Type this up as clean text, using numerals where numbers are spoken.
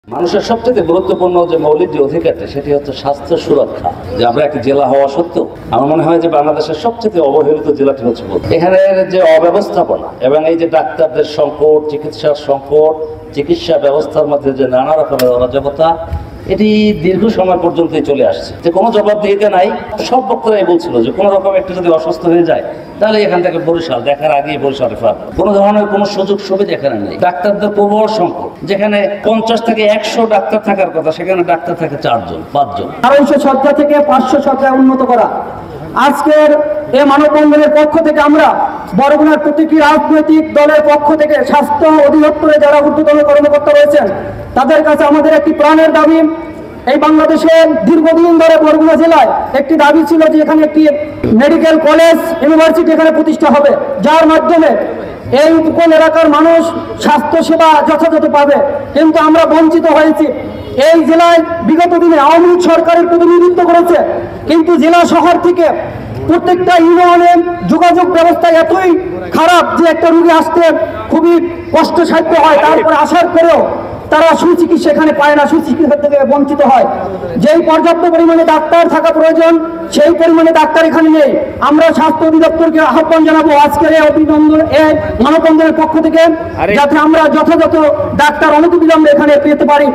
মানুষের সবচেয়ে গুরুত্বপূর্ণ যে মৌলিক যে অধিকারটা সেটি হচ্ছে স্বাস্থ্য সুরক্ষা। যে আমরা একটি জেলা হওয়া সত্ত্বেও আমার মনে হয় যে বাংলাদেশের সবচেয়ে অবহেলিত জেলাটি হচ্ছে বগুড়া। এখানের যে অব্যবস্থাপনা এবং এই যে ডাক্তারদের সংকট, চিকিৎসার সংকট, চিকিৎসা ব্যবস্থার মধ্যে যে নানা রকমের অরাজকতা, এটি দীর্ঘ সময় পর্যন্তই চলে আসছে। যে কোনো জবাবদিহিতা নাই। সব বক্তারাই বলছিল যে কোনো রকম একটু যদি অসুস্থ হয়ে যায় তাহলে এখান থেকে বরিশাল, দেখার আগেই বরিশাল রেফার। কোনো ধরনের কোনো সুযোগ সুবিধা এখানে নেই। ডাক্তারদের প্রবল সংকট, যেখানে 50 থেকে 100 ডাক্তার থাকার কথা সেখানে ডাক্তার থাকে 4 জন 5 জন। 250 শয্যা থেকে 500 শয্যায় উন্নত করা। আজকের এই মানববন্ধনের পক্ষ থেকে আমরা বরগুনার প্রতিটি রাজনৈতিক দলের পক্ষ থেকে স্বাস্থ্য অধিদপ্তরে যারা ঊর্ধ্বতন কর্মকর্তা রয়েছেন তাদের কাছে আমাদের একটি প্রাণের দাবি। এই বাংলাদেশের দীর্ঘদিন ধরে বরগুনা জেলায় একটি দাবি ছিল যে এখানে একটি মেডিকেল কলেজ, ইউনিভার্সিটি এখানে প্রতিষ্ঠা হবে, যার মাধ্যমে এই উপকূল এলাকার মানুষ স্বাস্থ্য সেবা যথাযথ পাবে। কিন্তু আমরা বঞ্চিত হয়েছি। এই জেলায় বিগত দিনে আওয়ামী লীগ সরকারের প্রতিনিধিত্ব করেছে, কিন্তু জেলা শহর থেকে প্রত্যেকটা ইউনিয়নে যোগাযোগ ব্যবস্থা এতই খারাপ যে একটা রোগী আসতে খুবই কষ্টসাধ্য হয়। তারপরে আসার পরেও তারা সুচিকিৎসা এখানে পায় না, সুচিকিৎসা থেকে বঞ্চিত হয়। যেই পর্যাপ্ত পরিমাণে ডাক্তার থাকা প্রয়োজন সেই পরিমাণে ডাক্তার এখানে নেই। আমরা স্বাস্থ্য অধিদপ্তরকে আহ্বান জানাবো আজকের এই মানববন্ধনের পক্ষ থেকে, যাতে আমরা যথাযথ ডাক্তার অনতিবিলম্বে এখানে পেতে পারি।